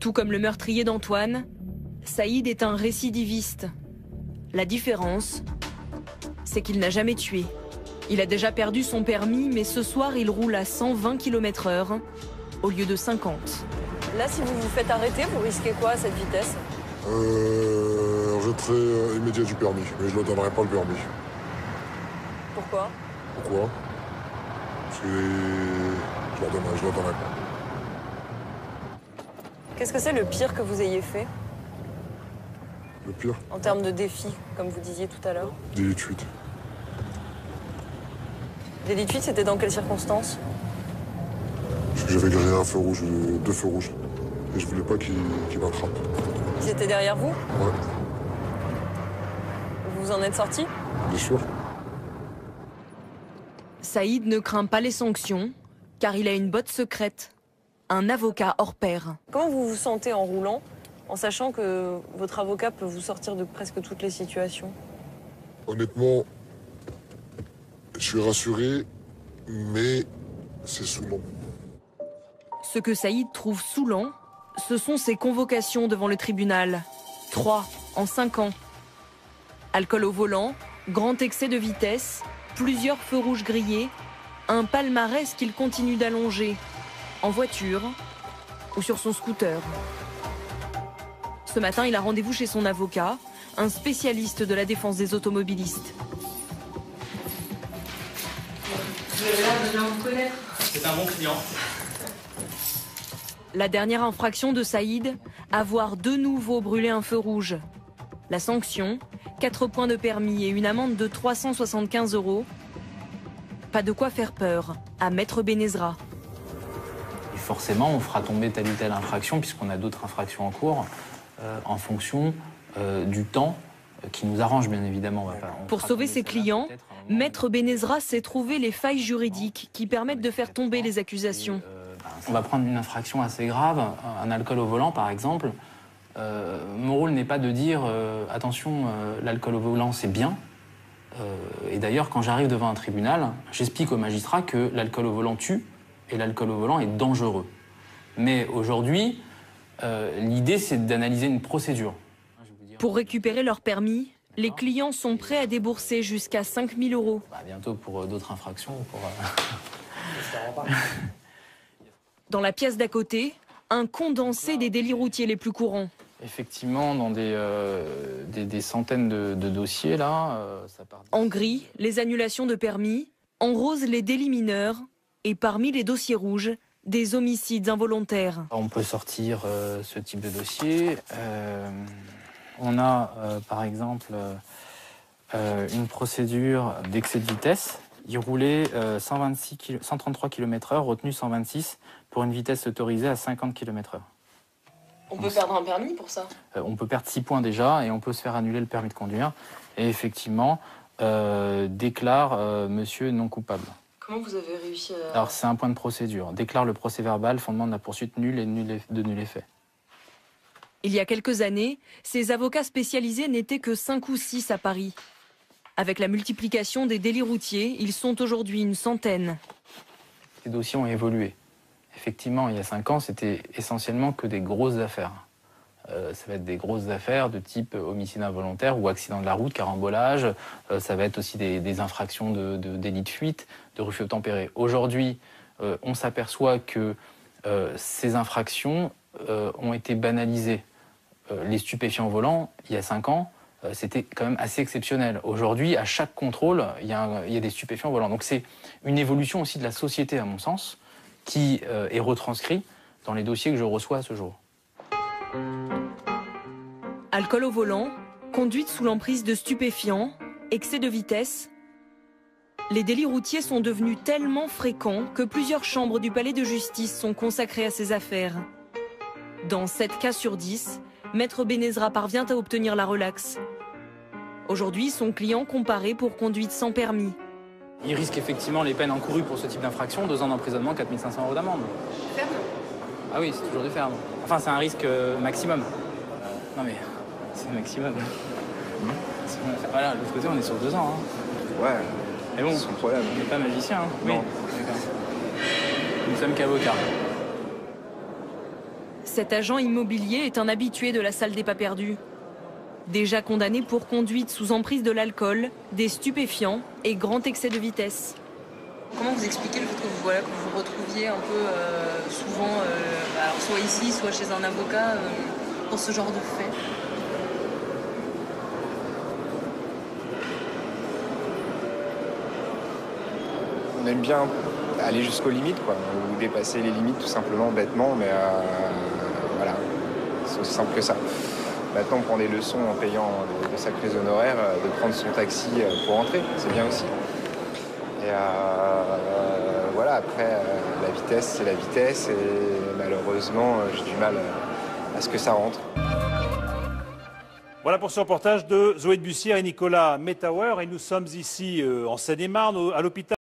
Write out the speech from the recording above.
Tout comme le meurtrier d'Antoine, Saïd est un récidiviste. La différence, c'est qu'il n'a jamais tué. Il a déjà perdu son permis, mais ce soir, il roule à 120 km/h au lieu de 50. Là, si vous vous faites arrêter, vous risquez quoi à cette vitesse? Retrait immédiat du permis, mais je ne leur donnerai pas le permis. Pourquoi? Pourquoi? Parce que je leur donnerai pas. Qu'est-ce que c'est le pire que vous ayez fait? Le pire? En termes de défi, comme vous disiez tout à l'heure. Délit de fuite. Délit de fuite, c'était dans quelles circonstances? Parce que j'avais grillé un feu rouge, deux feux rouges. Et je voulais pas qu'ils m'attrapent. Ils étaient derrière vous? Ouais. Vous en êtes sorti? Bien sûr. Saïd ne craint pas les sanctions, car il a une botte secrète, un avocat hors pair. Comment vous vous sentez en roulant, en sachant que votre avocat peut vous sortir de presque toutes les situations? Honnêtement, je suis rassuré, mais c'est saoulant. Ce que Saïd trouve saoulant, ce sont ses convocations devant le tribunal. 3 en 5 ans. Alcool au volant, grand excès de vitesse, plusieurs feux rouges grillés, un palmarès qu'il continue d'allonger, en voiture ou sur son scooter. Ce matin, il a rendez-vous chez son avocat, un spécialiste de la défense des automobilistes. Vous avez l'air de bien vous connaître. C'est un bon client. La dernière infraction de Saïd, avoir de nouveau brûlé un feu rouge. La sanction, 4 points de permis et une amende de 375 €. Pas de quoi faire peur à Maître Benezra. Et forcément, on fera tomber telle ou telle infraction, puisqu'on a d'autres infractions en cours, en fonction du temps qui nous arrange, bien évidemment. Pour sauver ses clients, Maître Benezra s'est trouvé les failles juridiques qui permettent de faire tomber les accusations. On va prendre une infraction assez grave, un alcool au volant par exemple. Mon rôle n'est pas de dire attention, l'alcool au volant c'est bien. Et d'ailleurs, quand j'arrive devant un tribunal, j'explique au magistrat que l'alcool au volant tue et l'alcool au volant est dangereux. Mais aujourd'hui, l'idée c'est d'analyser une procédure. Pour récupérer leur permis, les clients sont prêts à débourser jusqu'à 5 000 €. Bientôt pour d'autres infractions. Dans la pièce d'à côté, un condensé des délits routiers les plus courants. Effectivement, dans des centaines de dossiers, là... ça part... En gris, les annulations de permis. En rose, les délits mineurs. Et parmi les dossiers rouges, des homicides involontaires. On peut sortir ce type de dossier. On a, par exemple, une procédure d'excès de vitesse. Il roulait 133 km/h, retenu 126, pour une vitesse autorisée à 50 km/h. On peut perdre un permis pour ça? On peut perdre 6 points déjà et on peut se faire annuler le permis de conduire. Et effectivement, déclare monsieur non coupable. Comment vous avez réussi à... Alors c'est un point de procédure. Déclare le procès verbal, fondement de la poursuite nulle et de nul effet. Il y a quelques années, ces avocats spécialisés n'étaient que 5 ou 6 à Paris. Avec la multiplication des délits routiers, ils sont aujourd'hui une centaine. Les dossiers ont évolué. Effectivement, il y a 5 ans, c'était essentiellement que des grosses affaires. Ça va être des grosses affaires de type homicide involontaire ou accident de la route, carambolage. Ça va être aussi des infractions de délit de fuite, de refus obtempéré. Aujourd'hui, on s'aperçoit que ces infractions ont été banalisées. Les stupéfiants volants, il y a 5 ans, c'était quand même assez exceptionnel. Aujourd'hui, à chaque contrôle, il y a des stupéfiants volants. Donc c'est une évolution aussi de la société, à mon sens, qui est retranscrit dans les dossiers que je reçois à ce jour. Alcool au volant, conduite sous l'emprise de stupéfiants, excès de vitesse. Les délits routiers sont devenus tellement fréquents que plusieurs chambres du palais de justice sont consacrées à ces affaires. Dans 7 cas sur 10, Maître Benezra parvient à obtenir la relaxe. Aujourd'hui, son client comparé pour conduite sans permis. Il risque effectivement les peines encourues pour ce type d'infraction, 2 ans d'emprisonnement, 4 500 € d'amende. Ferme? Ah oui, c'est toujours du ferme. Enfin, c'est un risque maximum. Non mais, c'est le maximum. Voilà, de l'autre côté, on est sur 2 ans. Hein. Ouais, mais bon, sans problème. On n'est pas magicien. Hein. Non. Oui, d'accord. Nous ne sommes qu'avocats. Cet agent immobilier est un habitué de la salle des pas perdus. Déjà condamné pour conduite sous emprise de l'alcool, des stupéfiants et grand excès de vitesse. Comment vous expliquez le fait que vous vous retrouviez un peu souvent, alors soit ici, soit chez un avocat, pour ce genre de fait? On aime bien aller jusqu'aux limites, quoi, ou dépasser les limites tout simplement, bêtement, mais voilà, c'est aussi simple que ça. Maintenant, on prend des leçons en payant de sacrés honoraires, de prendre son taxi pour rentrer, c'est bien aussi. Et voilà, après, la vitesse, c'est la vitesse, et malheureusement, j'ai du mal à ce que ça rentre. Voilà pour ce reportage de Zoé de Bussière et Nicolas Metauer. Et nous sommes ici en Seine-et-Marne, à l'hôpital.